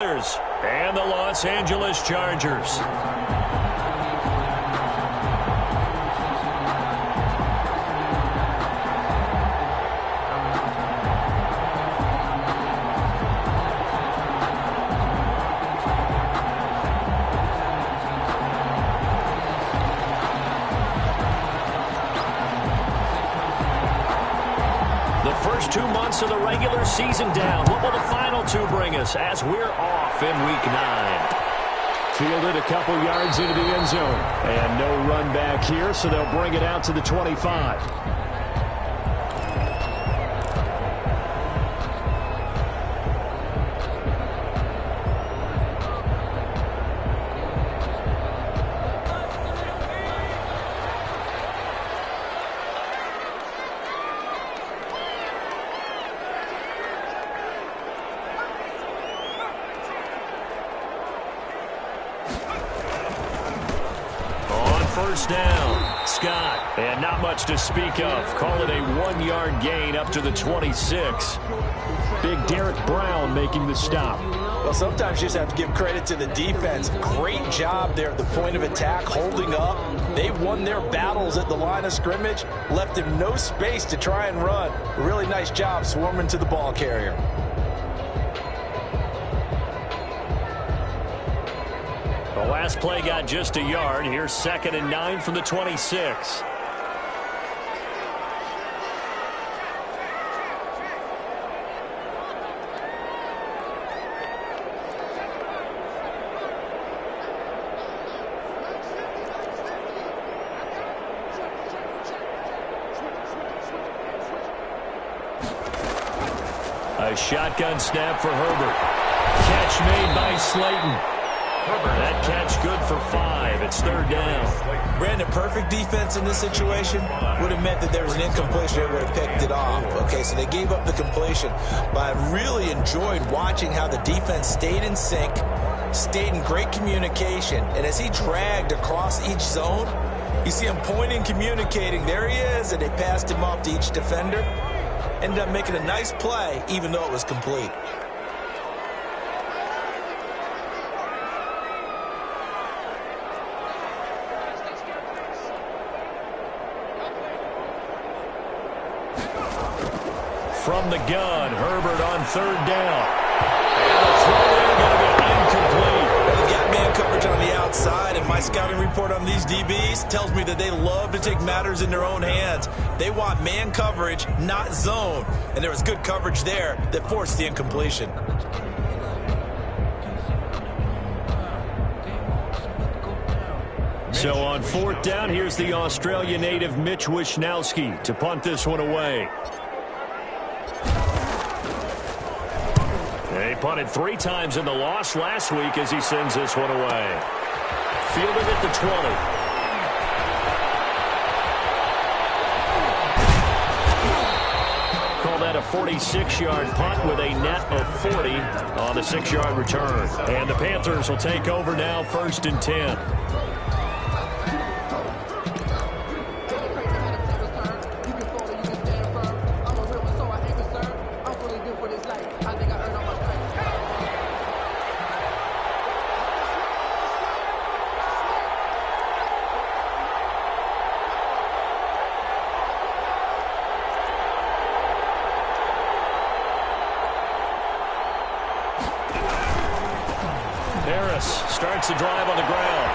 And the Los Angeles Chargers. The first 2 months of the regular season down. What will the final 2 bring us as we're off in Week 9? Fielded a couple yards into the end zone. And no run back here, so they'll bring it out to the 25. First down, Scott. And not much to speak of. Call it a 1-yard gain up to the 26. Big Derek Brown making the stop. Well, sometimes you just have to give credit to the defense. Great job there at the point of attack, holding up. They won their battles at the line of scrimmage, left him no space to try and run. Really nice job swarming to the ball carrier. The last play got just a yard. Here's 2nd and 9 from the 26. A shotgun snap for Herbert. Catch made by Slayton. That catch good for 5. It's 3rd down. Brandon, perfect defense in this situation would have meant that there was an incompletion. They would have picked it off. Okay, so they gave up the completion. But I really enjoyed watching how the defense stayed in sync, stayed in great communication. And as he dragged across each zone, you see him pointing, communicating. There he is, and they passed him off to each defender. Ended up making a nice play, even though it was complete. From the gun, Herbert on 3rd down. And the throw there going to be incomplete. They've got man coverage on the outside, and my scouting report on these DBs tells me that they love to take matters in their own hands. They want man coverage, not zone. And there was good coverage there that forced the incompletion. So on 4th down, here's the Australia native Mitch Wishnowsky to punt this one away. He punted 3 times in the loss last week as he sends this one away. Fielded at the 20. Call that a 46-yard punt with a net of 40 on the 6-yard return. And the Panthers will take over now, 1st and 10. Harris starts the drive on the ground.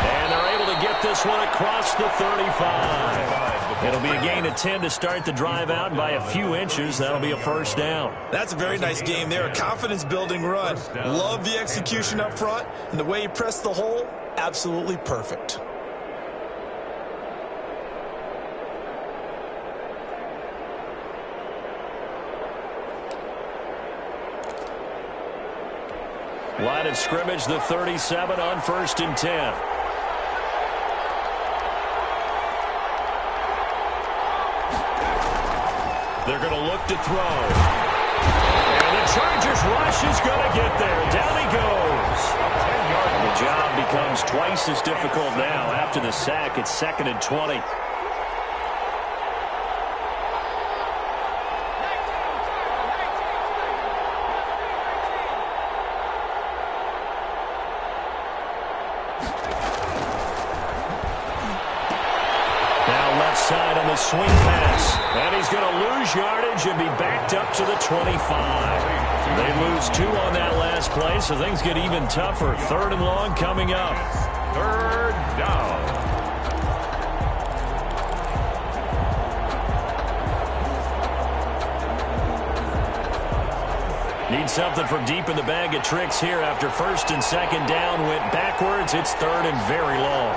And they're able to get this one across the 35. It'll be a gain of 10 to start the drive out by a few inches. That'll be a 1st down. That's a very nice game there. A confidence-building run. Love the execution up front. And the way he pressed the hole, absolutely perfect. Line of scrimmage, the 37 on 1st and 10. They're going to look to throw. And the Chargers rush is going to get there. Down he goes. The job becomes twice as difficult now after the sack. It's 2nd and 20. the swing pass. And he's going to lose yardage and be backed up to the 25. They lose 2 on that last play, so things get even tougher. 3rd and long coming up. 3rd down. Need something from deep in the bag of tricks here after 1st and 2nd down went backwards. It's 3rd and very long.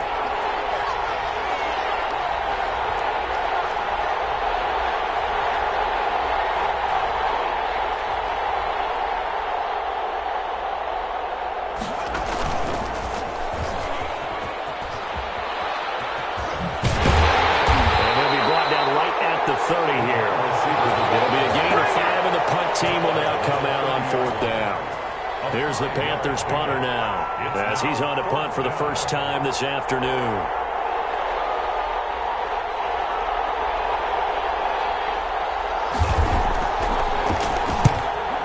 And he'll be brought down right at the 30 here. It'll be a gain of 5, and the punt team will now come out on 4th down. Here's the Panthers punter now, as he's on to punt for the first time this afternoon.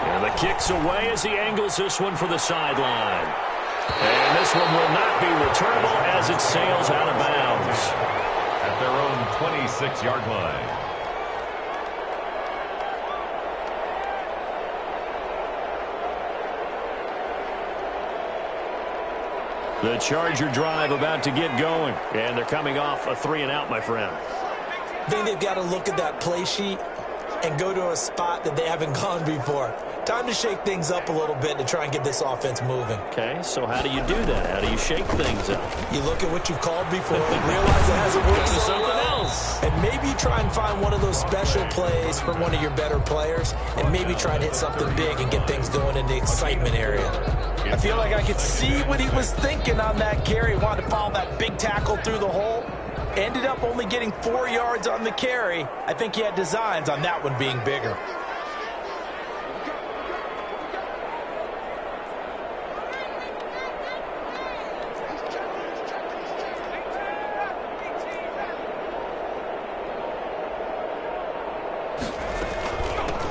And the kick's away as he angles this one for the sideline. And this one will not be returnable as it sails out of bounds. At their own 26-yard line. The Charger drive about to get going. And they're coming off a 3-and-out, my friend. I think they've got to look at that play sheet and go to a spot that they haven't gone before. Time to shake things up a little bit to try and get this offense moving. Okay, so how do you do that? How do you shake things up? You look at what you've called before and realize it hasn't worked so something well. else. And maybe try and find one of those special plays for one of your better players and maybe try and hit something big and get things going in the excitement area. I feel like I could see what he was thinking on that carry. He wanted to follow that big tackle through the hole. Ended up only getting 4 yards on the carry. I think he had designs on that one being bigger.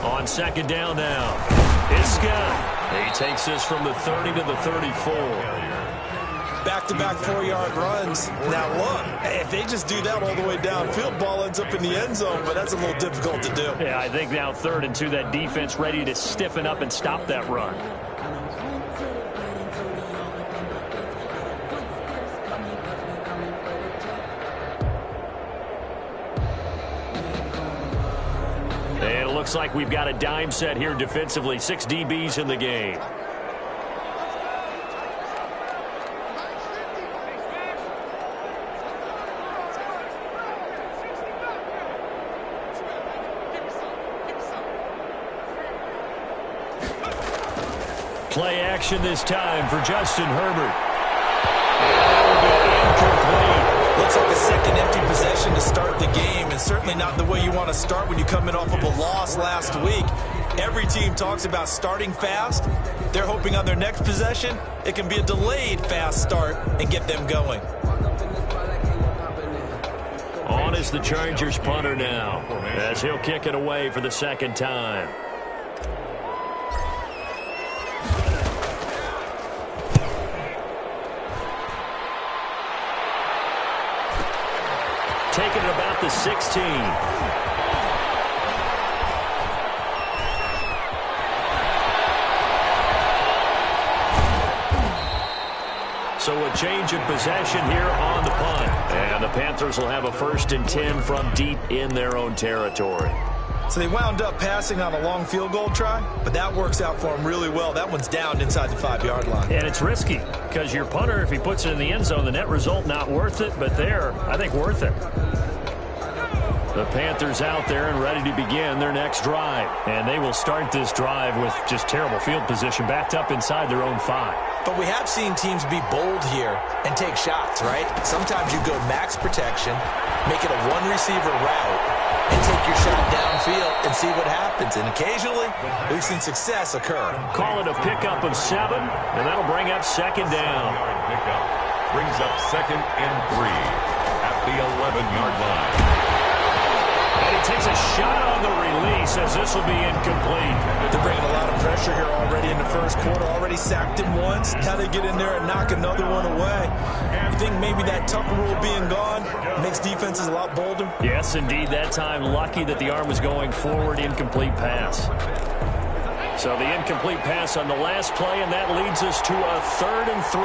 On 2nd down now, Iska. He takes this from the 30 to the 34. Back-to-back 4-yard runs. Now, look, if they just do that all the way downfield, ball ends up in the end zone, but that's a little difficult to do. Yeah, I think now 3rd and 2, that defense ready to stiffen up and stop that run. And it looks like we've got a dime set here defensively. 6 DBs in the game. Play action this time for Justin Herbert. Incomplete. Looks like a second empty possession to start the game, and certainly not the way you want to start when you come in off of a loss last week. Every team talks about starting fast. They're hoping on their next possession, it can be a delayed fast start and get them going. On is the Chargers punter now, as he'll kick it away for the 2nd time. Taking it about the 16. So a change of possession here on the punt. And the Panthers will have a 1st and 10 from deep in their own territory. So they wound up passing on a long field goal try, but that works out for them really well. That one's down inside the 5-yard line. And it's risky because your punter, if he puts it in the end zone, the net result not worth it, but there, I think worth it. The Panthers out there and ready to begin their next drive. And they will start this drive with just terrible field position, backed up inside their own 5. But we have seen teams be bold here and take shots, right? Sometimes you go max protection, make it a one-receiver route, and take your shot downfield and see what happens. And occasionally, we've seen success occur. Call it a pickup of 7, and that'll bring up 2nd down. Pickup brings up 2nd and 3 at the 11-yard line. And he takes a shot on the release as this will be incomplete. They're bringing a lot of pressure here already in the first quarter. Already sacked him once. How they get in there and knock another one away. You think maybe that Tucker rule being gone makes defenses a lot bolder? Yes, indeed. That time, lucky that the arm was going forward. Incomplete pass. So the incomplete pass on the last play, and that leads us to a 3rd and 3.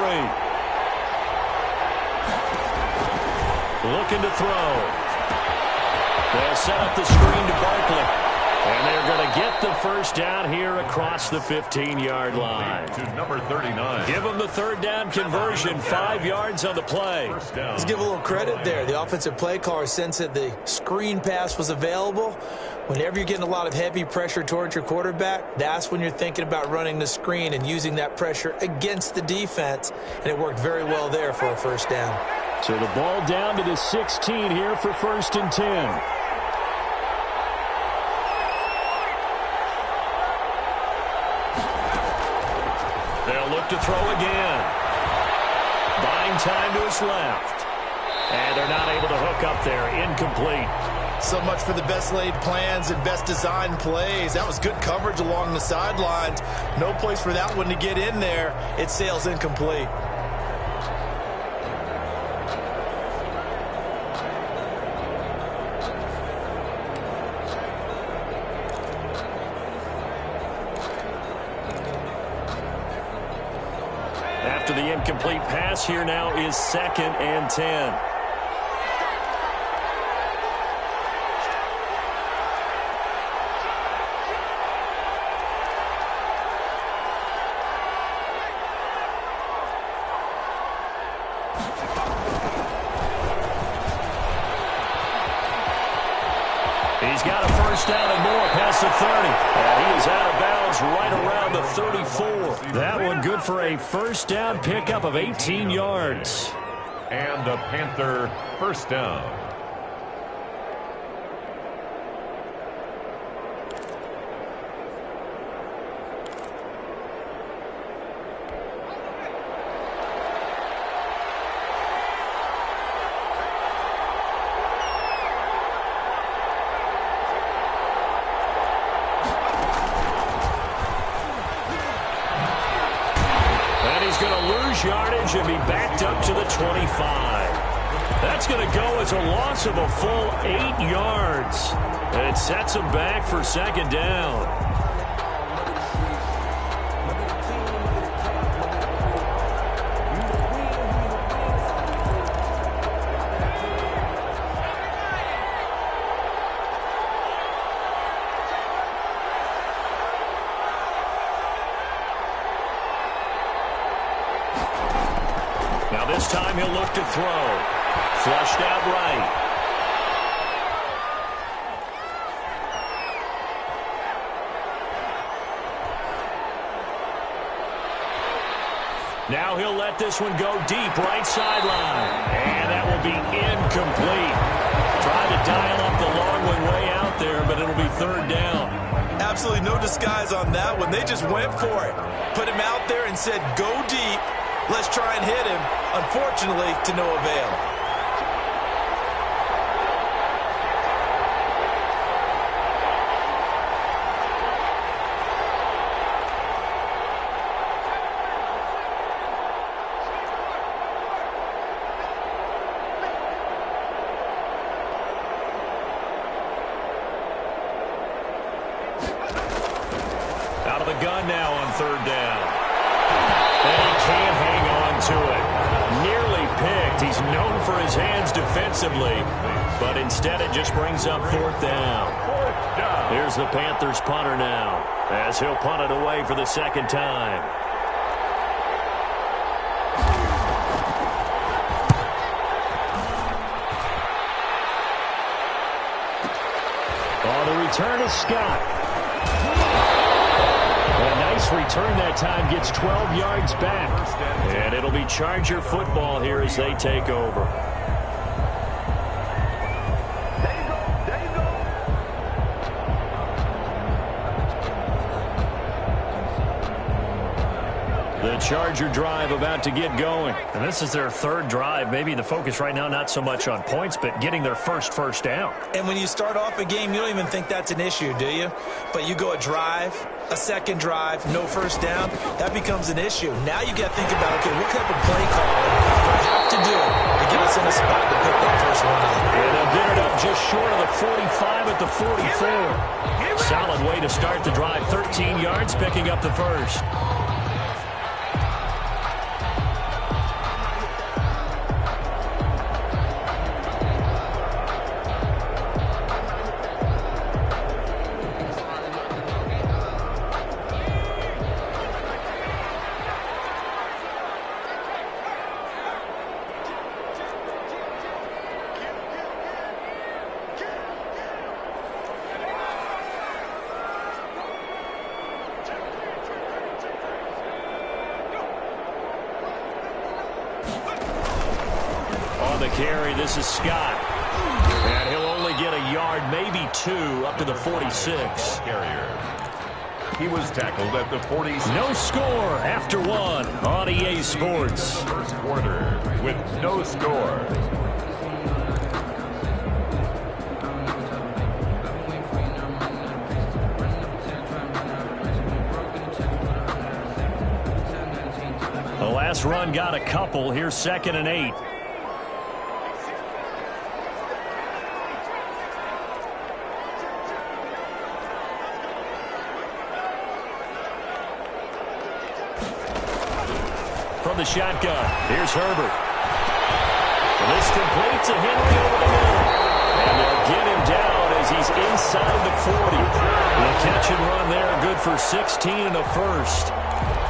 Looking to throw. They'll set up the screen to Barkley. And they're going to get the first down here across the 15-yard line. To number 39. Give them the 3rd down conversion, 5 yards on the play. Let's give a little credit there. The offensive play caller sensed that the screen pass was available. Whenever you're getting a lot of heavy pressure towards your quarterback, that's when you're thinking about running the screen and using that pressure against the defense. And it worked very well there for a first down. So the ball down to the 16 here for 1st and 10. They'll look to throw again. Buying time to his left. And they're not able to hook up there. Incomplete. So much for the best laid plans and best designed plays. That was good coverage along the sidelines. No place for that one to get in there. It sails incomplete. After the incomplete pass, here now is 2nd and 10. He's got a first down and more past the 30. And he is out of bounds right around the 34. That one good for a first down pickup of 18 yards. And a Panther first down. Yardage and be backed up to the 25. That's going to go as a loss of a full 8 yards. And it sets him back for 2nd down. This time he'll look to throw. Flushed out right. Now he'll let this one go deep right sideline. And that will be incomplete. Tried to dial up the long one way out there, but it'll be 3rd down. Absolutely no disguise on that one. They just went for it. Put him out there and said, go deep. Let's try and hit him. Unfortunately, to no avail. Out of the gun now on 3rd down. And he can't hang on to it. Nearly picked. He's known for his hands defensively, but instead it just brings up 4th down. Here's the Panthers punter now, as he'll punt it away for the 2nd time. On the return is Scott. A nice return that time, gets 12 yards back. And it'll be Charger football here as they take over. The Charger drive about to get going. And this is their third drive. Maybe the focus right now not so much on points, but getting their first down. And when you start off a game, you don't even think that's an issue, do you? But you go a drive, a second drive, no first down, that becomes an issue. Now you got to think about, okay, what type of play call do I have to do to get us in a spot to pick that first one up? And they'll get it up just short of the 45 at the 44. Solid way to start the drive. 13 yards, picking up the first. Carry. This is Scott. And he'll only get a yard, maybe two, up to the 46. Carrier. He was tackled at the 46. No score after one on EA Sports. First quarter with no score. The last run got a couple. Here's 2nd and 8. The shotgun. Here's Herbert. And this completes a Henry over the middle. And they'll get him down as he's inside the 40. The catch and run there, good for 16 and a first.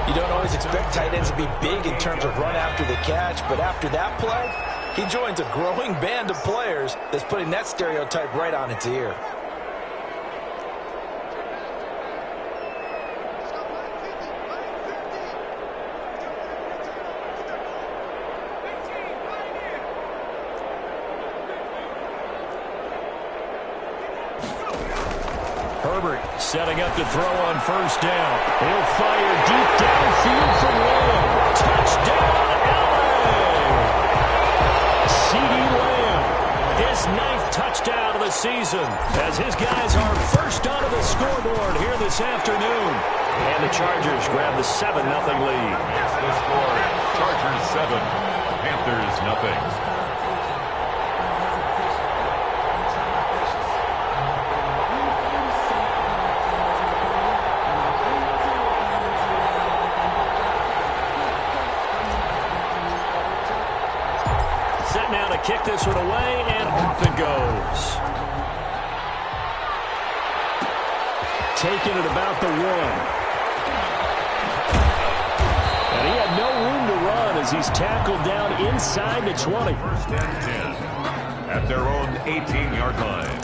You don't always expect tight ends to be big in terms of run after the catch, but after that play, he joins a growing band of players that's putting that stereotype right on its ear. Herbert setting up to throw on first down. He'll fire deep downfield from Lamb. Touchdown, LA! CeeDee Lamb, his 9th touchdown of the season, as his guys are first onto the scoreboard here this afternoon. And the Chargers grab the 7-0 lead. Here's the score. Chargers 7, Panthers nothing. Now to kick this one away, and off it goes. Taking it about the 1. And he had no room to run as he's tackled down inside the 20. First and 10 at their own 18-yard line.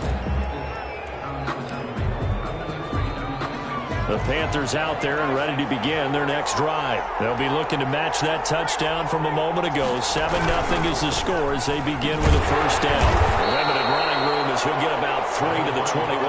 The Panthers out there and ready to begin their next drive. They'll be looking to match that touchdown from a moment ago. 7-0 is the score as they begin with a first down. Limited running room as he'll get about 3 to the 21.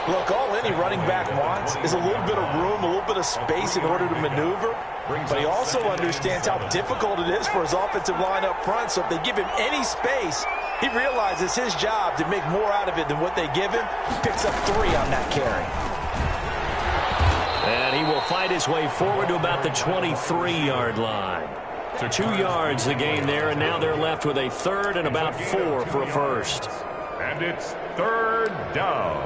Look, all any running back wants is a little bit of room, a little bit of space in order to maneuver. But he also understands how difficult it is for his offensive line up front. So if they give him any space, he realizes his job to make more out of it than what they give him. Picks up 3 on that carry. And he will fight his way forward to about the 23-yard line. So 2 yards the gain there, and now they're left with a 3rd and about 4 for a first. And it's 3rd down.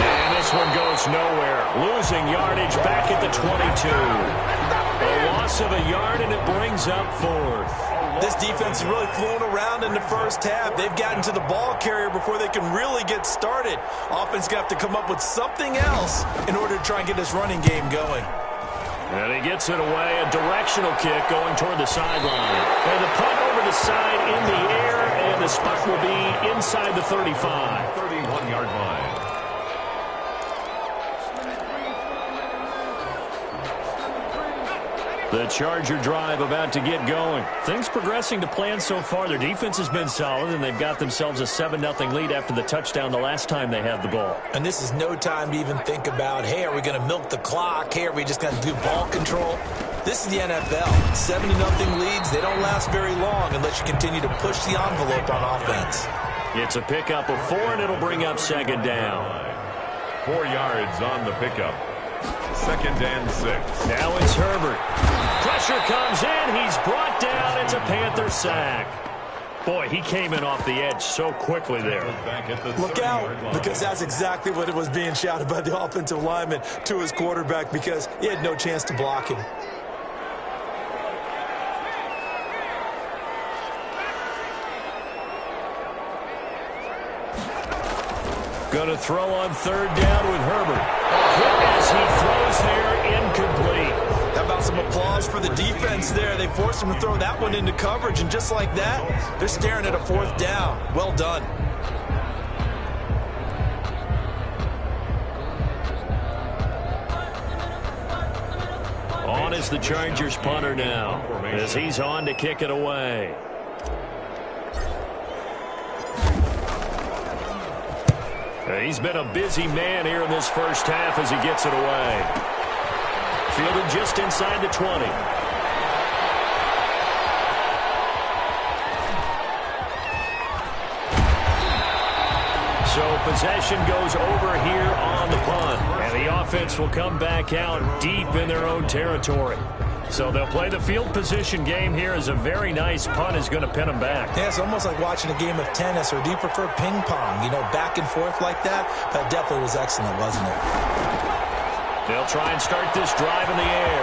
And this one goes nowhere. Losing yardage back at the 22. A loss of a yard, and it brings up 4th. This defense is really flown around in the first half. They've gotten to the ball carrier before they can really get started. Offense got to come up with something else in order to try and get this running game going. And he gets it away, a directional kick going toward the sideline. And the punt over the side in the air, and the spot will be inside the 35. 31-yard line. The Charger drive about to get going. Things progressing to plan so far. Their defense has been solid, and they've got themselves a 7-0 lead after the touchdown the last time they had the ball. And this is no time to even think about, hey, are we going to milk the clock? Hey, are we just going to do ball control? This is the NFL. 7-0 leads, they don't last very long unless you continue to push the envelope on offense. It's a pickup of 4, and it'll bring up second down. 4 yards on the pickup. 2nd and 6. Now it's Herbert. Pressure comes in. He's brought down. It's a Panther sack. Boy, he came in off the edge so quickly there. Look out, because that's exactly what it was being shouted by the offensive lineman to his quarterback, because he had no chance to block him. Going to throw on 3rd down with Herbert. As he throws there, incomplete. How about some applause for the defense there? They forced him to throw that one into coverage, and just like that, they're staring at a 4th down. Well done. On is the Chargers punter now, as he's on to kick it away. He's been a busy man here in this first half as he gets it away. Fielded just inside the 20. So possession goes over here on the punt. And the offense will come back out deep in their own territory. So they'll play the field position game here as a very nice punt is going to pin them back. Yeah, it's almost like watching a game of tennis, or do you prefer ping pong? You know, back and forth like that? That definitely was excellent, wasn't it? They'll try and start this drive in the air.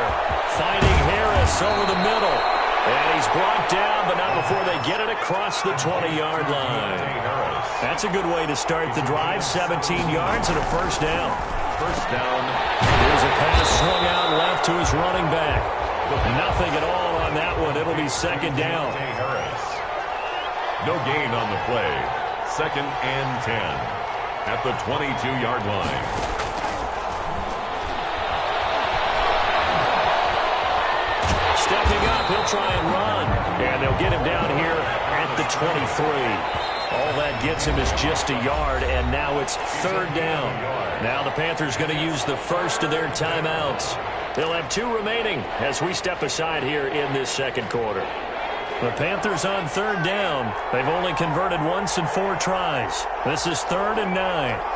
Finding Harris over the middle. And he's brought down, but not before they get it across the 20-yard line. That's a good way to start the drive. 17 yards and a first down. First down. Here's a pass swung out left to his running back. Nothing at all on that one. It'll be second down. No gain on the play. 2nd and 10 at the 22-yard line. Stepping up, he'll try and run. And they'll get him down here at the 23. All that gets him is just a yard, and now it's 3rd down. Now the Panthers going to use the first of their timeouts. They'll have 2 remaining as we step aside here in this second quarter. The Panthers on 3rd down. They've only converted once in 4 tries. This is 3rd and 9.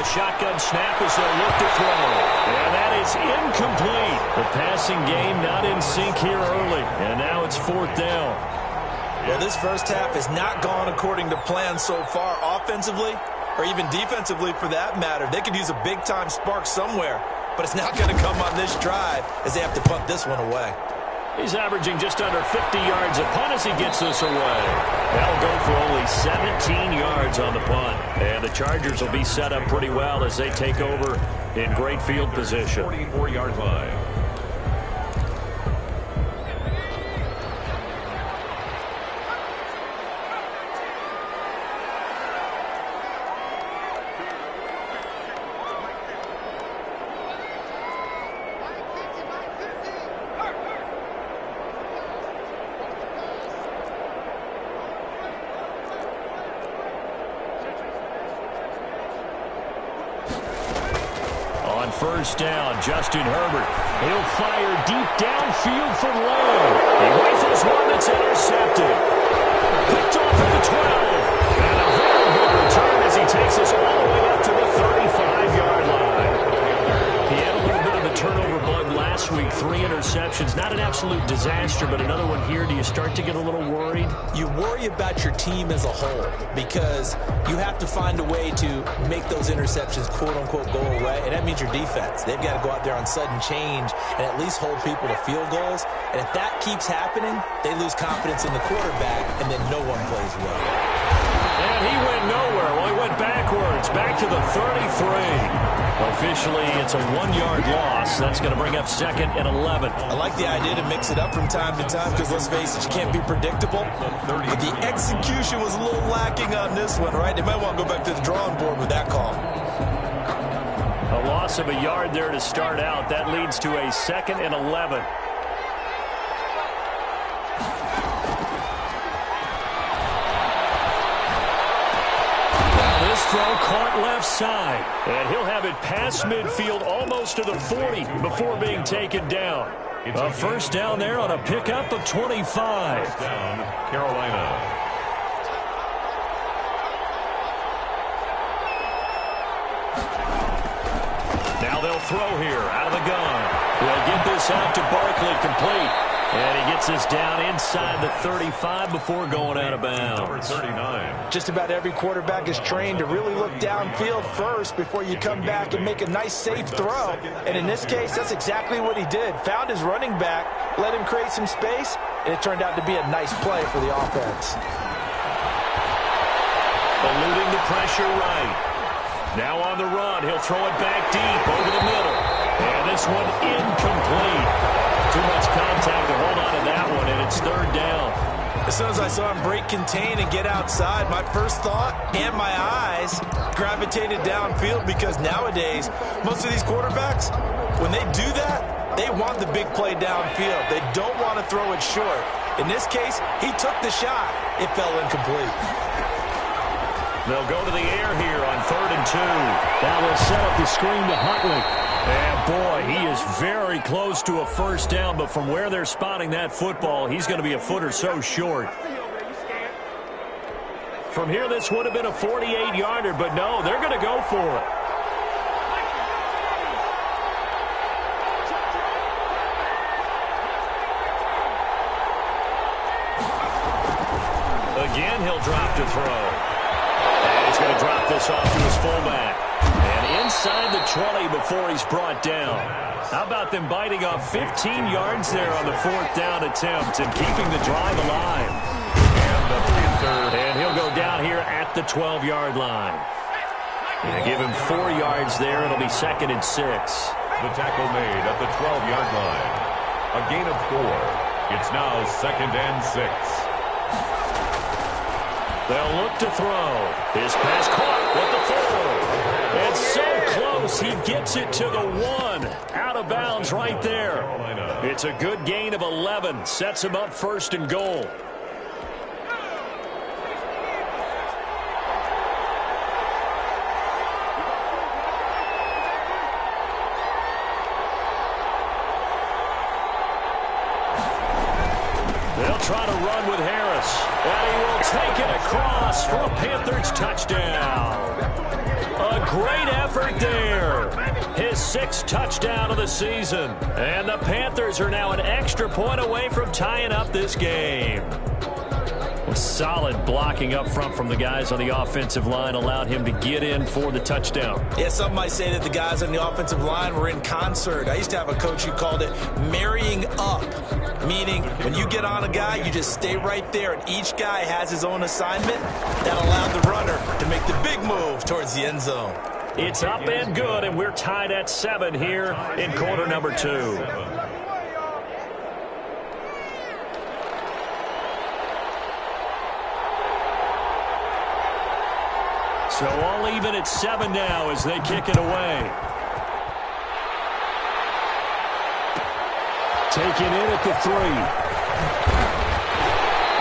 Shotgun snap as they'll look to throw. And that is incomplete. The passing game not in sync here early. And now it's 4th down. Well, this first half has not gone according to plan so far offensively, or even defensively for that matter. They could use a big-time spark somewhere, but it's not going to come on this drive as they have to punt this one away. He's averaging just under 50 yards a punt as he gets this away. That'll go for only 17 yards on the punt. And the Chargers will be set up pretty well as they take over in great field position. 44-yard line. First down, Justin Herbert. He'll fire deep downfield for Lamb. He rifles one that's intercepted. Picked off at the 12. And a very good return as he takes us all the way up to the 35-yard line. He had a little bit of a turnover bug last week. 3 interceptions. Not an absolute disaster, but another one here. Do you start to get a little worried? You worry about your team as a whole because you have to find a way to make those interceptions, quote-unquote, go away, and that means your defense. They've got to go out there on sudden change and at least hold people to field goals. And if that keeps happening, they lose confidence in the quarterback, and then no one plays well. And he went nowhere. Well, he went it backwards, back to the 33. Officially, it's a 1-yard loss. That's going to bring up 2nd and 11. I like the idea to mix it up from time to time because, let's face it, you can't be predictable. But the execution was a little lacking on this one, right? They might want to go back to the drawing board with that call. A loss of a yard there to start out. That leads to a 2nd and 11. Throw caught left side, and he'll have it past midfield almost to the 40 before being taken down. A first down there on a pickup of 25. First down, Carolina. Now they'll throw here out of the gun. They'll get this out to Barkley, complete. And he gets this down inside the 35 before going out of bounds. Number 39. Just about every quarterback is trained to really look downfield first before you come back and make a nice, safe throw. And in this case, that's exactly what he did. Found his running back, let him create some space, and it turned out to be a nice play for the offense. Eluding the pressure right. Now on the run, he'll throw it back deep over the middle. And this one incomplete. Too much contact to hold on to that one, and it's 3rd down. As soon as I saw him break contain and get outside, my first thought and my eyes gravitated downfield because nowadays, most of these quarterbacks, when they do that, they want the big play downfield. They don't want to throw it short. In this case, he took the shot. It fell incomplete. They'll go to the air here on 3rd and 2. That will set up the screen to Huntley. And, boy, he is very close to a first down, but from where they're spotting that football, he's going to be a foot or so short. From here, this would have been a 48-yarder, but no, they're going to go for it. Again, he'll drop to throw. And he's going to drop this off to his fullback. And inside the 20 before he's brought down. How about them biting off 15 yards there on the 4th down attempt and keeping the drive alive? And he'll go down here at the 12-yard line. And give him 4 yards there. It'll be 2nd and 6. The tackle made at the 12-yard line. A gain of 4. It's now 2nd and 6. They'll look to throw. His pass caught with the 4. And so close, he gets it to the 1. Out of bounds right there. It's a good gain of 11. Sets him up 1st and goal. They'll try to run with Harris. And he will take it across for a Panthers touchdown. A great effort there. His 6th touchdown of the season. And the Panthers are now an extra point away from tying up this game. Solid blocking up front from the guys on the offensive line allowed him to get in for the touchdown. Yeah, some might say that the guys on the offensive line were in concert. I used to have a coach who called it marrying up, meaning when you get on a guy, you just stay right there, and each guy has his own assignment. That allowed the runner to make the big move towards the end zone. It's up and good, and we're tied at 7 here in quarter number 2. So all even at 7 now as they kick it away. Taken in at the 3.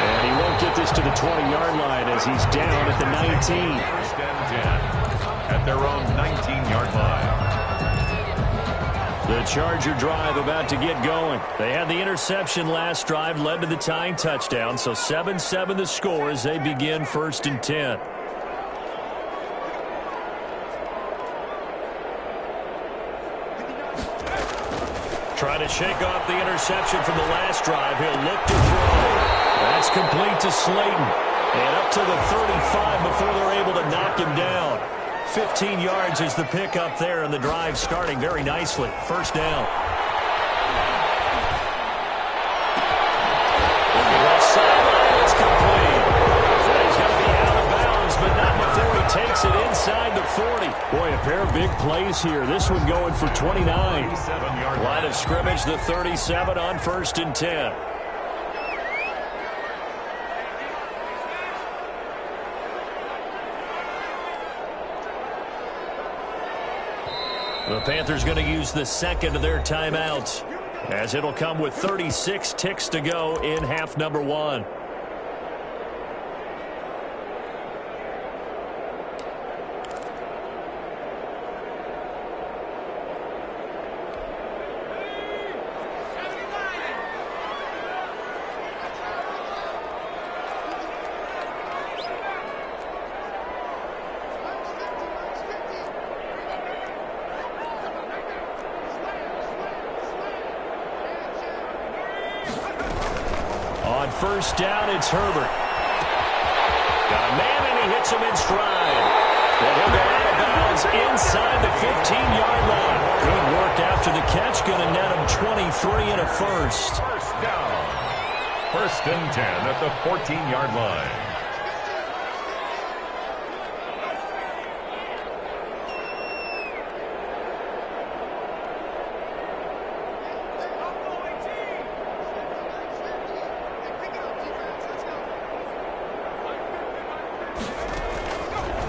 And he won't get this to the 20-yard line as he's down at the 19. First and 10 at their own 19-yard line. The Charger drive about to get going. They had the interception last drive, led to the tying touchdown. So 7-7 the score as they begin 1st and 10. Trying to shake off the interception from the last drive. He'll look to throw. That's complete to Slayton. And up to the 35 before they're able to knock him down. 15 yards is the pickup there, and the drive starting very nicely. First down. Left sideline, it's complete. So he's going to be out of bounds, but not before he takes it in. A pair of big plays here. This one going for 29. Line of scrimmage, the 37 on 1st and 10. The Panthers going to use the second of their timeouts, as it'll come with 36 ticks to go in half number 1. On first down, it's Herbert. Got a man, and he hits him in stride. And he'll go out of bounds inside the 15-yard line. Good work after the catch. Going to net him 23 and a first. First down. 1st and 10 at the 14-yard line.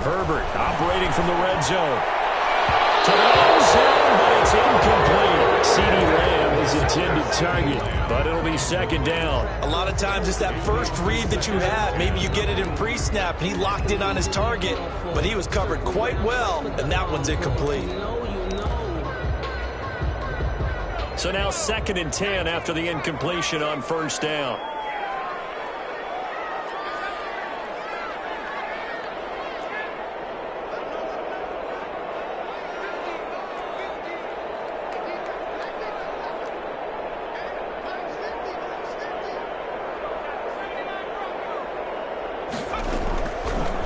Herbert operating from the red zone. To the end zone, but it's incomplete. CeeDee Lamb is intended target, but it'll be 2nd down. A lot of times it's that first read that you have. Maybe you get it in pre-snap, and he locked in on his target, but he was covered quite well, and that one's incomplete. So now 2nd and 10 after the incompletion on first down.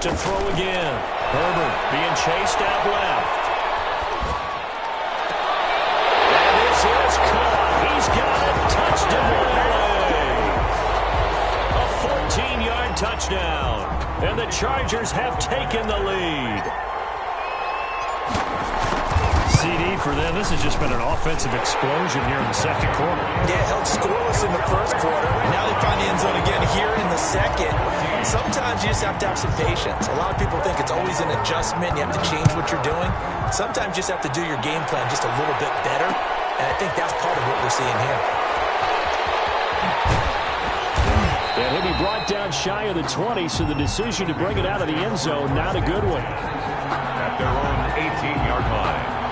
To throw again. Herbert being chased out left. And this is caught. He's got it. Touched away. A 14-yard touchdown. And the Chargers have taken the lead. CD for them. This has just been an offensive explosion here in the 2nd quarter. Yeah, held scoreless in the 1st quarter. Now they find the end zone again here in the 2nd. Sometimes you just have to have some patience. A lot of people think it's always an adjustment. You have to change what you're doing. Sometimes you just have to do your game plan just a little bit better. And I think that's part of what we're seeing here. And he'll be brought down shy of the 20, so the decision to bring it out of the end zone, not a good one. At their own 18-yard line.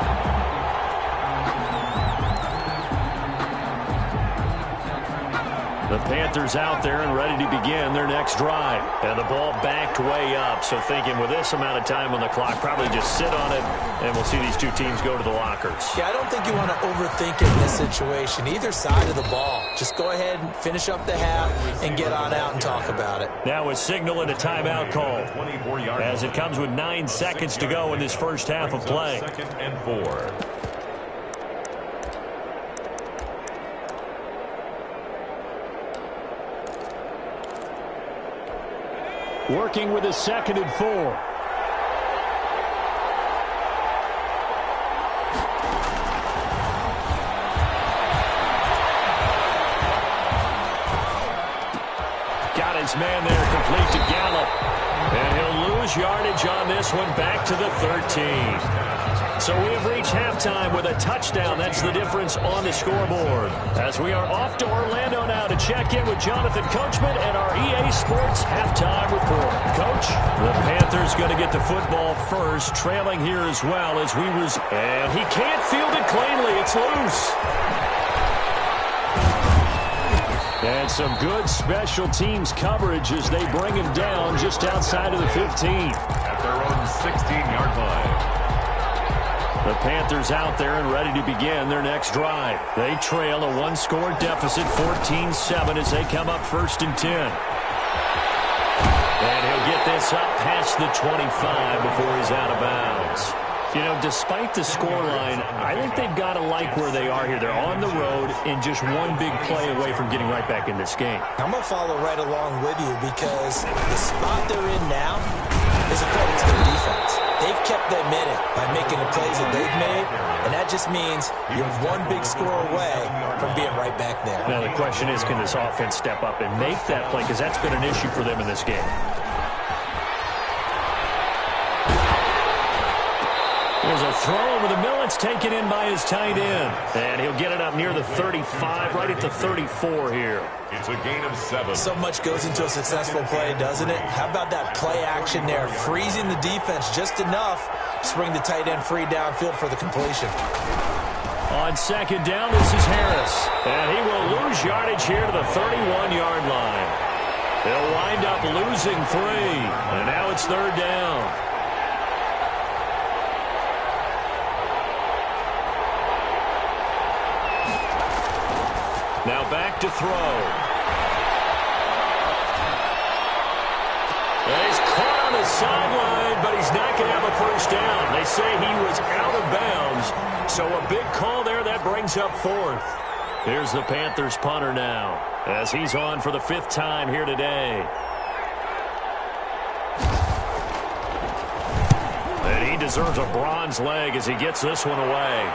The Panthers out there and ready to begin their next drive. And the ball backed way up. So thinking with this amount of time on the clock, probably just sit on it, and we'll see these two teams go to the lockers. Yeah, I don't think you want to overthink it in this situation. Either side of the ball. Just go ahead and finish up the half and get on out and talk about it. Now a signal and a timeout call as it comes with 9 seconds to go in this first half of play. 2nd and 4. Working with a 2nd and 4. Got his man there, complete to Gallup. And he'll lose yardage on this one, back to the 13. So we have reached halftime with a touchdown. That's the difference on the scoreboard. As we are off to Orlando now to check in with Jonathan Coachman and our EA Sports halftime report. Coach, the Panthers going to get the football first, trailing here as well as we was. And he can't field it cleanly. It's loose. And some good special teams coverage as they bring him down just outside of the 15. At their own 16-yard line. The Panthers out there and ready to begin their next drive. They trail a one-score deficit, 14-7, as they come up 1st and 10. And he'll get this up past the 25 before he's out of bounds. You know, despite the scoreline, I think they've got to like where they are here. They're on the road and just one big play away from getting right back in this game. I'm going to follow right along with you because the spot they're in now is a credit to their defense. They've kept them in it by making the plays that they've made, and that just means you're one big score away from being right back there. Now the question is, can this offense step up and make that play? Because that's been an issue for them in this game. There's a throw over the middle. It's taken in by his tight end. And he'll get it up near the 35, right at the 34 here. It's a gain of 7. So much goes into a successful play, doesn't it? How about that play action there? Freezing the defense just enough to bring the tight end free downfield for the completion. On second down, this is Harris. And he will lose yardage here to the 31-yard line. They'll wind up losing 3. And now it's third down. Now back to throw. And he's caught on the sideline, but he's not going to have a first down. They say he was out of bounds, so a big call there that brings up 4th. Here's the Panthers punter now, as he's on for the 5th time here today. And he deserves a bronze leg as he gets this one away.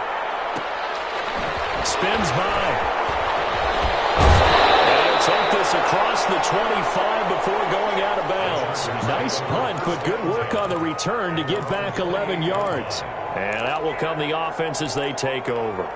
Spins by. Take this across the 25 before going out of bounds. Nice punt, but good work on the return to get back 11 yards. And out will come the offense as they take over.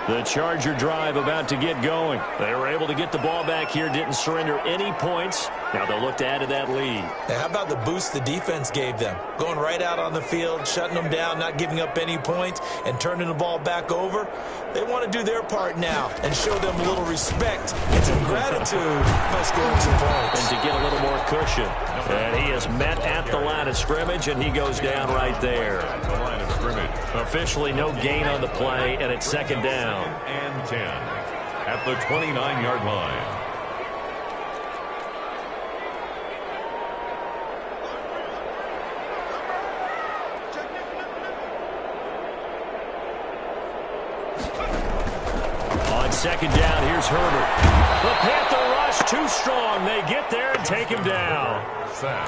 The Charger drive about to get going. They were able to get the ball back here, didn't surrender any points. Now they'll look to add to that lead. And how about the boost the defense gave them? Going right out on the field, shutting them down, not giving up any points, and turning the ball back over. They want to do their part now and show them a little respect and some gratitude by scoring some points. And to get a little more cushion. And he is met at the line of scrimmage, and he goes down right there. At the line of scrimmage. Officially no gain on the play, and it's second down. And 10 at the 29-yard line. Second down, here's Herbert. The Panther rush too strong. They get there and take him down.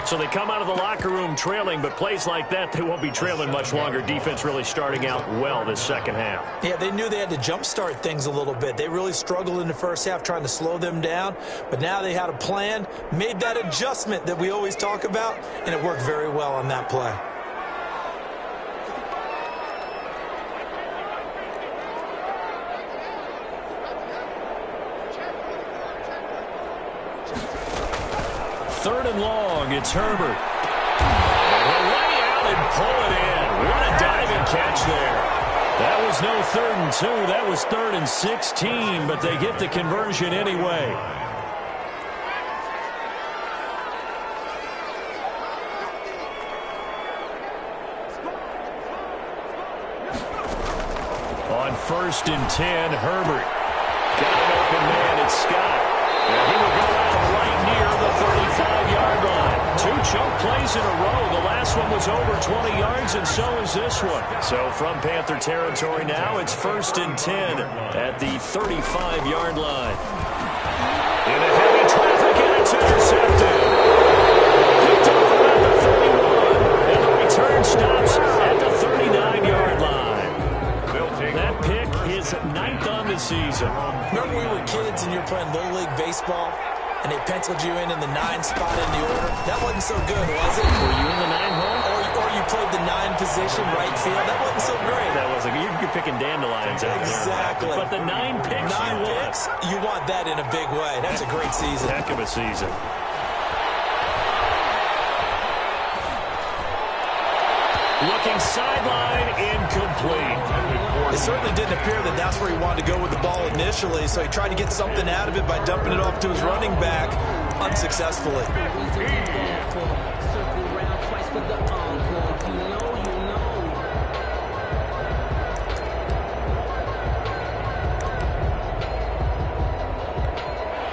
So they come out of the locker room trailing, but plays like that, they won't be trailing much longer. Defense really starting out well this second half. Yeah, they knew they had to jumpstart things a little bit. They really struggled in the first half trying to slow them down, but now they had a plan, made that adjustment that we always talk about, and it worked very well on that play. Third and long, it's Herbert. And he'll lay out and pull it in. What a diving catch there. That was no 3rd and 2. That was 3rd and 16, but they get the conversion anyway. On 1st and 10, Herbert. Got an open man, it's Scott. And he will go out right near the 35-yard line. 2 choke plays in a row. The last one was over 20 yards, and so is this one. So from Panther territory now, it's 1st and 10 at the 35-yard line. Into heavy traffic, and it's intercepted. Picked off about the 31, and the return stops at the 39-yard line. That pick is 9th on the season. Remember we were kids and you were playing Little League Baseball, and they penciled you in the 9 spot in the order? That wasn't so good, was it? Were you in the 9 hole? Or you played the 9 position, right field? That wasn't so great. That wasn't. You're picking dandelions out there. Exactly. But the 9 picks 9 you picks, you want that in a big way. That's a great season. Heck of a season. Looking sideline, incomplete. It certainly didn't appear that that's where he wanted to go with the ball initially, so he tried to get something out of it by dumping it off to his running back unsuccessfully.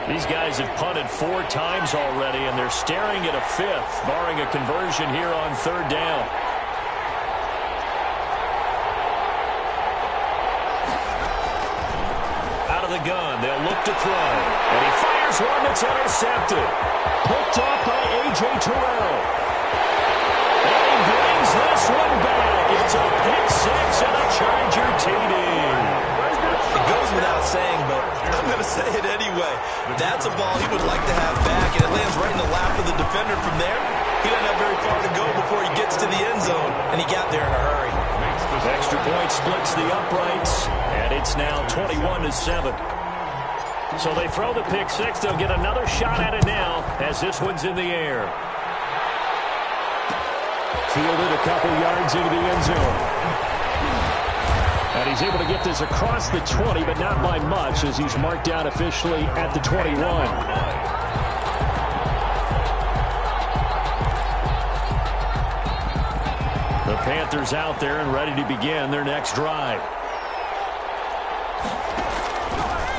These guys have punted 4 times already, and they're staring at a 5th, barring a conversion here on 3rd down. Out of the gun, they'll look to throw, and he fires here's one that's intercepted. Picked off by A.J. Terrell. And he brings this one back. It's a pick six and a Charger TD. It goes without saying, but I'm going to say it anyway. That's a ball he would like to have back, and it lands right in the lap of the defender. From there, he doesn't have very far to go before he gets to the end zone, and he got there in a hurry. Extra point splits the uprights, and it's now 21-7. So they throw the pick six. They'll get another shot at it now as this one's in the air. Fielded a couple yards into the end zone. And he's able to get this across the 20, but not by much, as he's marked down officially at the 21. The Panthers out there and ready to begin their next drive.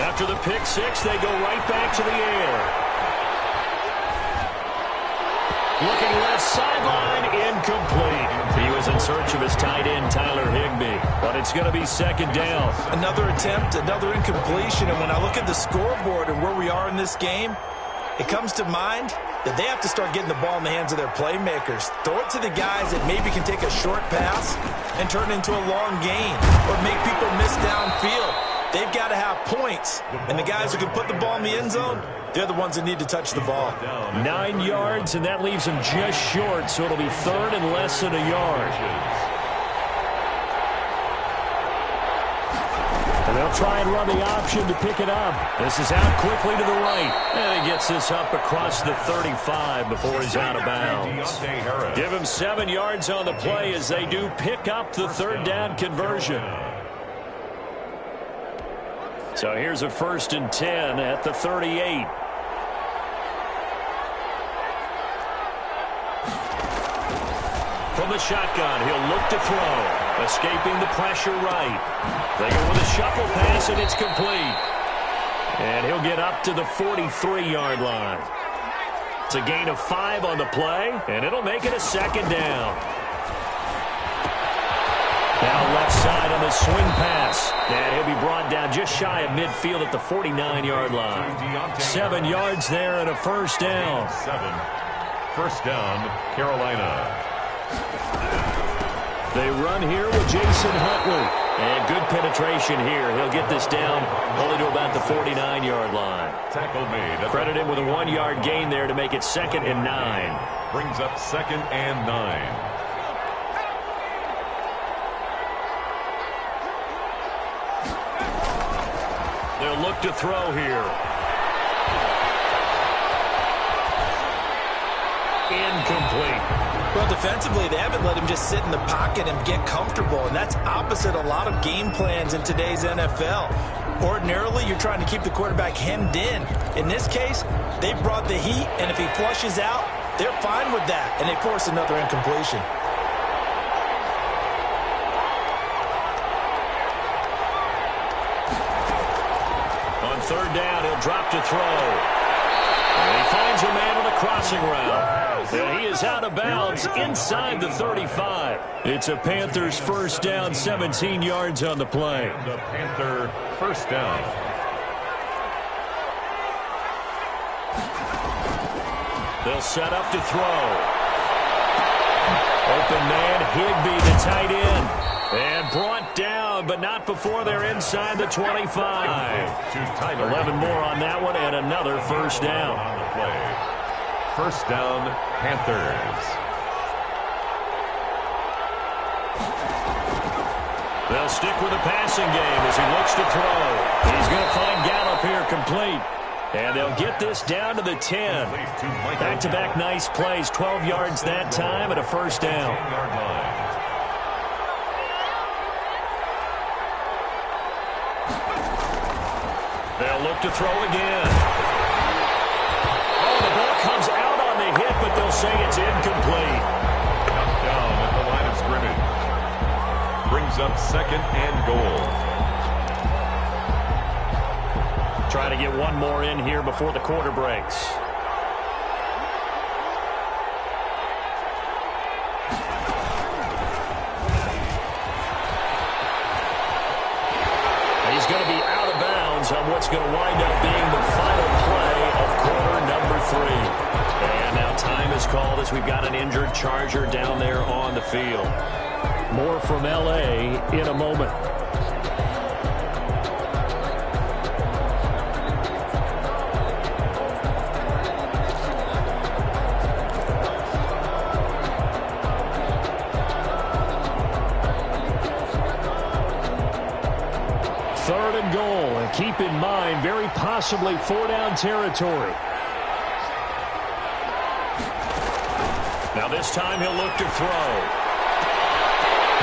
After the pick six, they go right back to the air. Looking left sideline, incomplete. He was in search of his tight end, Tyler Higbee. But it's going to be second down. Another attempt, another incompletion. And when I look at the scoreboard and where we are in this game, it comes to mind that they have to start getting the ball in the hands of their playmakers. Throw it to the guys that maybe can take a short pass and turn it into a long gain or make people miss downfield. They've got to have points. And the guys who can put the ball in the end zone, they're the ones that need to touch the ball. 9 yards, and that leaves them just short, so it'll be third and less than a yard. And they'll try and run the option to pick it up. This is out quickly to the right. And he gets this up across the 35 before he's out of bounds. Give him 7 yards on the play as they do pick up the third down conversion. So here's a 1st and 10 at the 38. From the shotgun, he'll look to throw. Escaping the pressure right. They go with a shuffle pass, and it's complete. And he'll get up to the 43-yard line. It's a gain of 5 on the play, and it'll make it a second down. Now left side on the swing pass. And he'll be brought down just shy of midfield at the 49-yard line. 7 yards there and a first down. 1st down, Carolina. They run here with Jason Huntley. And good penetration here. He'll get this down only to about the 49-yard line. Tackle made. Credit him with a 1-yard gain there to make it 2nd and 9. Brings up 2nd and 9. They'll look to throw here. Incomplete. Well, defensively, they haven't let him just sit in the pocket and get comfortable, and that's opposite a lot of game plans in today's NFL. Ordinarily, you're trying to keep the quarterback hemmed in. In this case, they brought the heat, and if he flushes out, they're fine with that, and they force another incompletion. On 3rd down, he'll drop to throw. And he finds a man on the crossing route. And he is out of bounds inside the 35. It's a Panthers 1st down, 17 yards on the play. The Panther 1st down. They'll set up to throw. Open man, Higbee, the tight end. And brought down, but not before they're inside the 25. 11 more on that one, and another 1st down. On the play. 1st down, Panthers. They'll stick with the passing game as he looks to throw. He's going to find Gallup here complete. And they'll get this down to the 10. Back-to-back nice plays, 12 yards that time and a 1st down. They'll look to throw again. Oh, the ball comes out on the hit, but they'll say it's incomplete. Down at the line of scrimmage. Brings up 2nd and goal. Try to get one more in here before the quarter breaks. He's going to be out of bounds on what's going to wind up being the final play of as we've got an injured Charger down there on the field. More from L.A. in a moment. Third and goal, and keep in mind, very possibly 4-down territory. Now this time he'll look to throw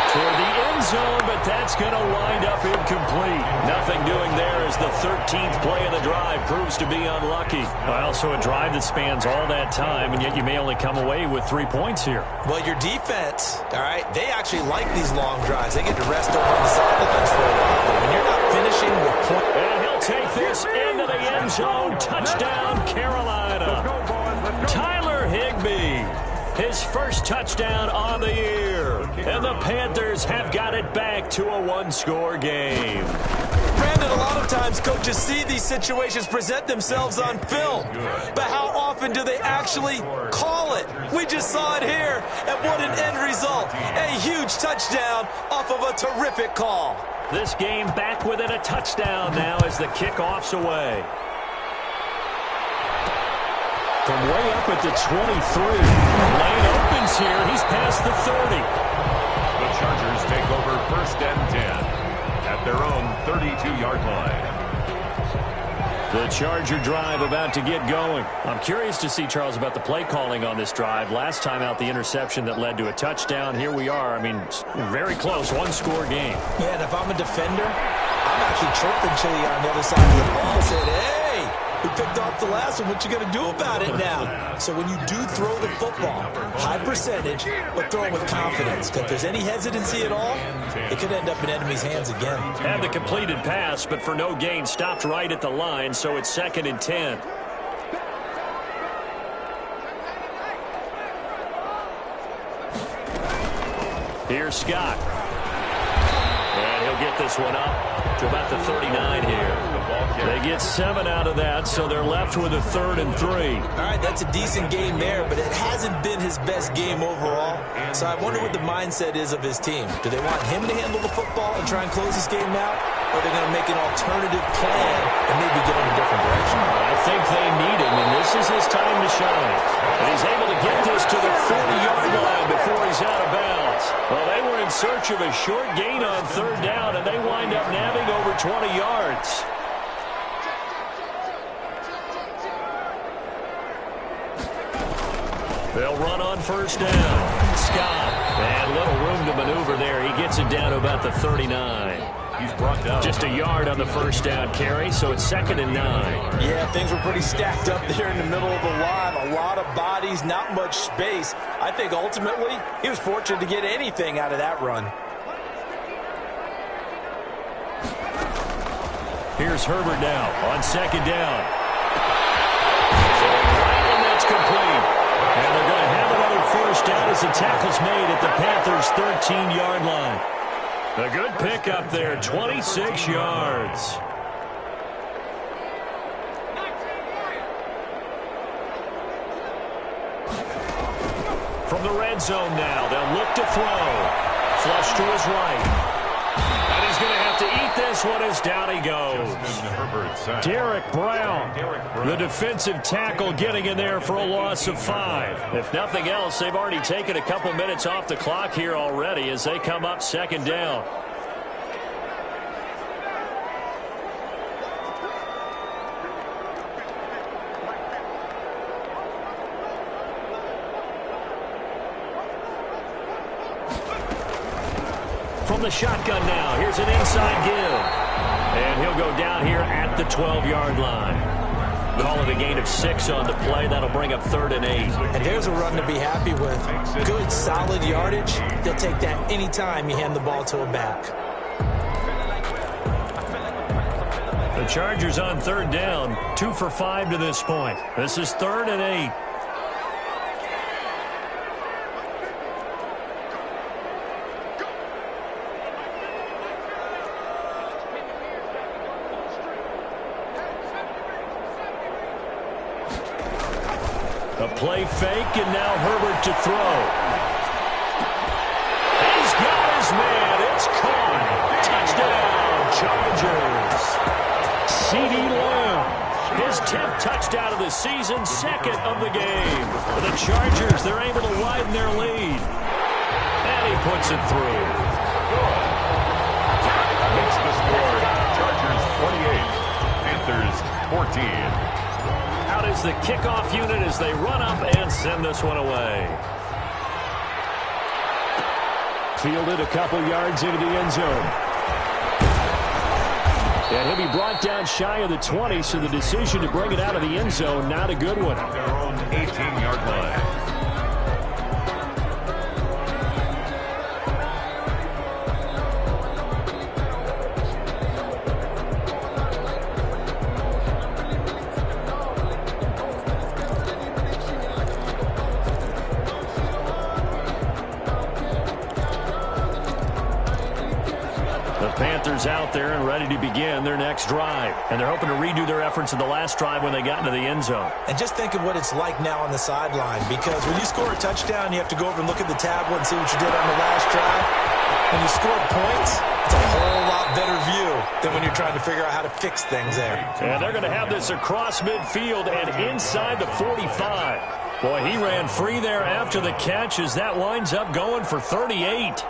toward the end zone, but that's going to wind up incomplete. Nothing doing there as the 13th play of the drive proves to be unlucky. Well, so a drive that spans all that time, and yet you may only come away with 3 points here. Well, your defense, all right, they actually like these long drives. They get to rest over on the sidelines for a while. But when you're not finishing with points. And he'll take this into the end zone. Touchdown, Carolina. Tyler Higbee. His first touchdown on the year. And the Panthers have got it back to a one-score game. Brandon, a lot of times coaches see these situations present themselves on film. But how often do they actually call it? We just saw it here. And what an end result. A huge touchdown off of a terrific call. This game back within a touchdown now as the kickoff's away. From way up at the 23. Lane opens here. He's past the 30. The Chargers take over 1st and 10 at their own 32-yard line. The Charger drive about to get going. I'm curious to see, Charles, about the play calling on this drive. Last time out, the interception that led to a touchdown. Here we are. I mean, very close, one-score game. Yeah, and if I'm a defender, I'm actually chirping Chili on the other side of the ball. Saying, hey, we picked off the last one. What you going to do about it now? So when you do throw the football, high percentage, but throw it with confidence. Because if there's any hesitancy at all, it could end up in enemy's hands again. Had the completed pass, but for no gain, stopped right at the line, so it's 2nd and 10. Here's Scott. And he'll get this one up to about the 39 here. They get 7 out of that, so they're left with a 3rd and 3. All right, that's a decent game there, but it hasn't been his best game overall. So I wonder what the mindset is of his team. Do they want him to handle the football and try and close this game out? Or are they going to make an alternative plan and maybe get in a different direction? I think they need him, and this is his time to shine. And he's able to get this to the 40-yard line before he's out of bounds. Well, they were in search of a short gain on 3rd down, and they wind up nabbing over 20 yards. They'll run on 1st down. Scott. And little room to maneuver there. He gets it down to about the 39. He's brought down. Just a yard on the 1st down carry, so it's 2nd and 9. Yeah, things were pretty stacked up there in the middle of the line. A lot of bodies, not much space. I think ultimately he was fortunate to get anything out of that run. Here's Herbert now on 2nd down. And that's complete. And they're going to have another 1st down as the tackle's made at the Panthers' 13-yard line. A good pickup there, 26 yards. From the red zone now, they'll look to throw. Flush to his right. And he's going to have to eat this one as down he goes. Derek Brown, the defensive tackle, getting in there for a loss of 5. If nothing else, they've already taken a couple minutes off the clock here already as they come up 2nd down. From the shotgun now, here's an inside give. And he'll go down here at the 12-yard line. Call it a gain of 6 on the play. That'll bring up 3rd and 8. And there's a run to be happy with. Good, solid yardage. They'll take that anytime you hand the ball to a back. The Chargers on 3rd down, 2 for 5 to this point. This is 3rd and 8. A play fake, and now Herbert to throw. He's got his man. It's caught. Touchdown, Chargers. CeeDee Lamb, his 10th touchdown of the season, second of the game. For the Chargers, they're able to widen their lead. And he puts it through. Makes the score. Chargers 28, Panthers 14. Out is the kickoff unit as they run up and send this one away. Fielded a couple yards into the end zone. And he'll be brought down shy of the 20, so the decision to bring it out of the end zone, not a good one. Their own 18-yard line. Panthers out there and ready to begin their next drive. And they're hoping to redo their efforts in the last drive when they got into the end zone. And just think of what it's like now on the sideline, because when you score a touchdown, you have to go over and look at the tablet and see what you did on the last drive. When you score points, it's a whole lot better view than when you're trying to figure out how to fix things there. And they're going to have this across midfield and inside the 45. Boy, he ran free there after the catch as that winds up going for 38.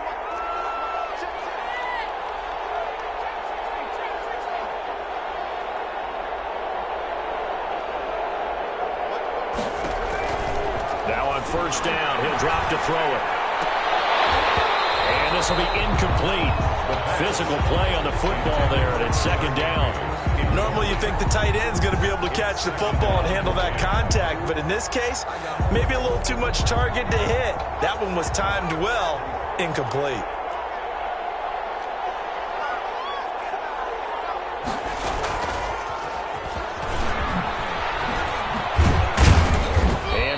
First down, he'll drop to throw it. And this will be incomplete. Physical play on the football there, and it's second down. Normally you think the tight end's going to be able to catch the football and handle that contact, but in this case, maybe a little too much target to hit. That one was timed well, incomplete.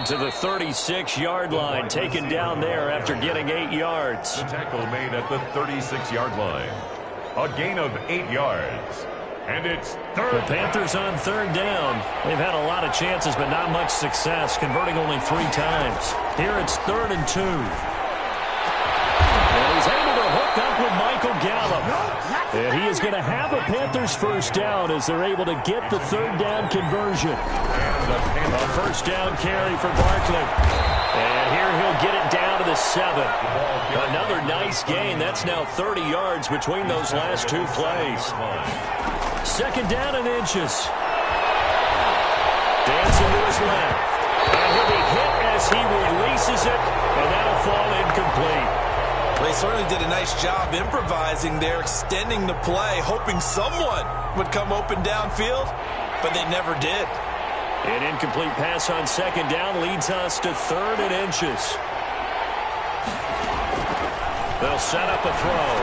To the 36-yard line, taken down there after getting 8 yards. The tackle made at the 36-yard line. A gain of 8 yards. And it's third. The Panthers on third down. They've had a lot of chances, but not much success, converting only 3 times. Here it's 3rd and 2. And he's able to hook up with Michael Gallup. And he is going to have a Panthers first down as they're able to get the third down conversion. A first down carry for Barkley. And here he'll get it down to the 7. Another nice gain. That's now 30 yards between those last 2 plays. Second down and inches. Dancing to his left. And he'll be hit as he releases it. And that'll fall incomplete. Well, they certainly did a nice job improvising there, extending the play, hoping someone would come open downfield, but they never did. An incomplete pass on second down leads us to 3rd and inches. They'll set up a throw.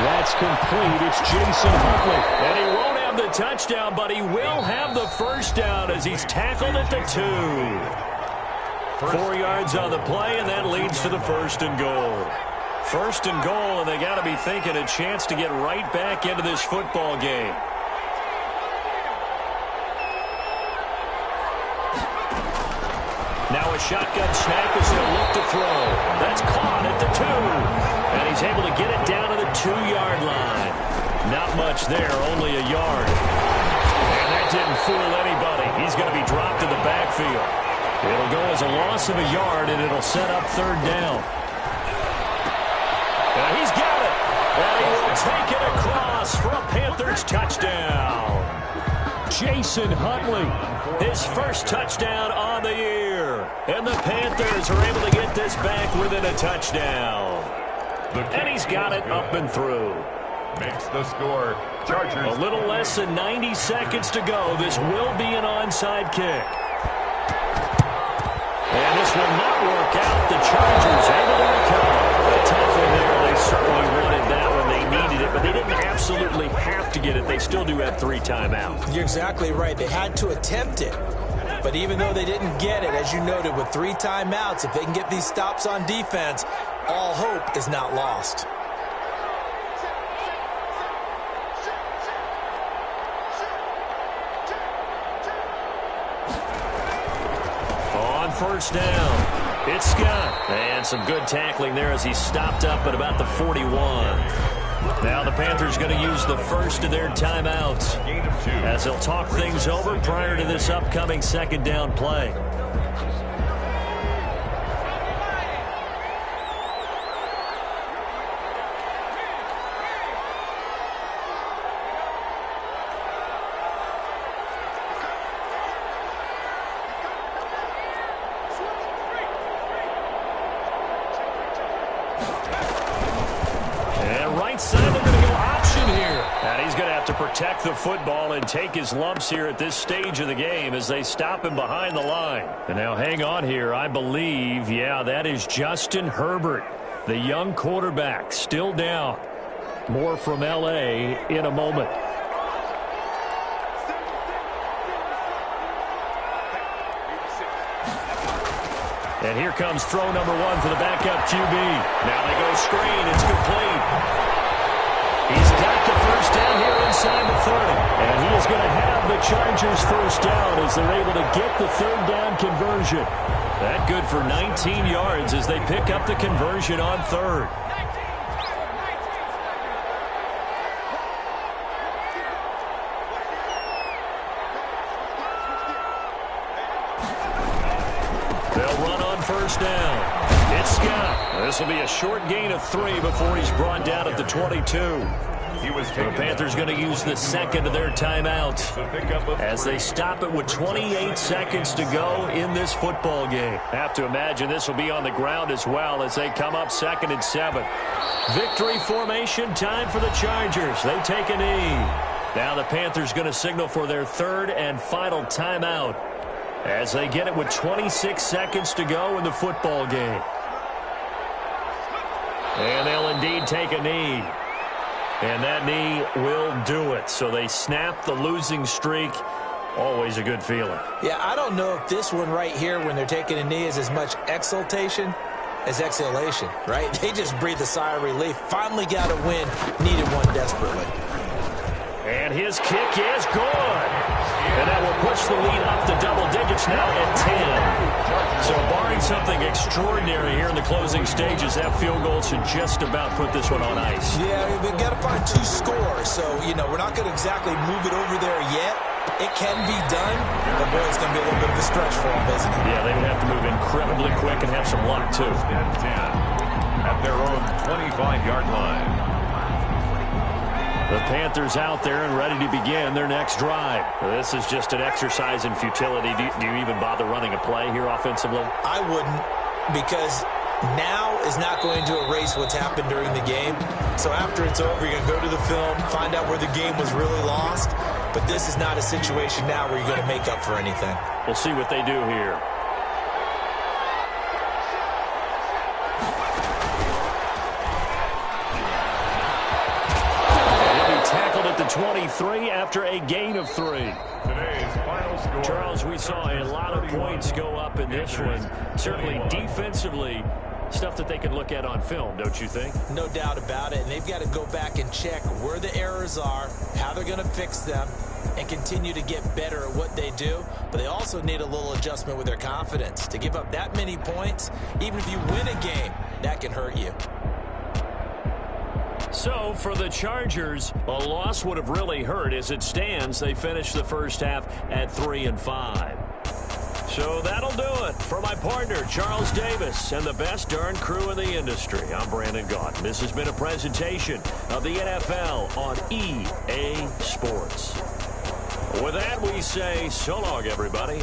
That's complete. It's Jason Huntley. And he won't have the touchdown, but he will have the first down as he's tackled at the 2. 4 yards on the play, and that leads to the 1st and goal. 1st and goal, and they got to be thinking a chance to get right back into this football game. Now a shotgun snap as he'll look to throw. That's caught at the 2. And he's able to get it down to the 2-yard line. Not much there, only a yard. And that didn't fool anybody. He's going to be dropped in the backfield. It'll go as a loss of a yard, and it'll set up 3rd down. And he's got it. And he will take it across for a Panthers touchdown. Jason Huntley, his first touchdown on the year. And the Panthers are able to get this back within a touchdown. And he's got it up and through. Makes the score. Chargers. A little less than 90 seconds to go. This will be an onside kick. And this will not work out. The Chargers able to recover. A tough one there. They certainly wanted that one. They needed it, but they didn't absolutely have to get it. They still do have 3 timeouts. You're exactly right. They had to attempt it. But even though they didn't get it, as you noted, with 3 timeouts, if they can get these stops on defense, all hope is not lost. first down. It's Scott. And some good tackling there as he stopped up at about the 41. Now the Panthers going to use the first of their timeouts as they'll talk things over prior to this upcoming second down play. Protect the football and take his lumps here at this stage of the game as they stop him behind the line. And now hang on here. I believe, yeah, that is Justin Herbert, the young quarterback, still down. More from L.A. in a moment. And here comes throw number one for the backup QB. Now they go screen. It's complete. He's got the first down here inside the 30. And he is going to have the Chargers first down as they're able to get the third down conversion. That good for 19 yards as they pick up the conversion on third. They'll run on first down. It's Scott. This will be a short gain of 3 before he's brought down at the 22. The Panthers going to use the second of their timeouts as they stop it with 28 seconds to go in this football game. Have to imagine this will be on the ground as well as they come up 2nd and 7. Victory formation time for the Chargers. They take a knee. Now the Panthers going to signal for their third and final timeout as they get it with 26 seconds to go in the football game. And they'll indeed take a knee. And that knee will do it. So they snap the losing streak. Always a good feeling. Yeah, I don't know if this one right here when they're taking a knee is as much exultation as exhalation, right? They just breathe a sigh of relief. Finally got a win. Needed one desperately. And his kick is good. And that will push the lead up to double digits now at 10. So barring something extraordinary here in the closing stages, that field goal should just about put this one on ice. Yeah, we've got to find 2 scores. So, you know, we're not going to exactly move it over there yet. It can be done, but boy, it's going to be a little bit of a stretch for them, isn't it? Yeah, they would have to move incredibly quick and have some luck, too. At their own 25-yard line. The Panthers out there and ready to begin their next drive. This is just an exercise in futility. Do you even bother running a play here offensively? I wouldn't, because now is not going to erase what's happened during the game. So after it's over, you're going to go to the film, find out where the game was really lost. But this is not a situation now where you're going to make up for anything. We'll see what they do here. The 23 after a gain of 3. Today's final score. Charles, we saw a lot of points go up in this one. Certainly defensively, stuff that they can look at on film, don't you think? No doubt about it. And they've got to go back and check where the errors are, how they're going to fix them, and continue to get better at what they do. But they also need a little adjustment with their confidence. To give up that many points, even if you win a game, that can hurt you. So, for the Chargers, a loss would have really hurt. As it stands, they finished the first half at 3-5. So that'll do it. For my partner, Charles Davis, and the best darn crew in the industry, I'm Brandon Gaudin. This has been a presentation of the NFL on EA Sports. With that, we say so long, everybody.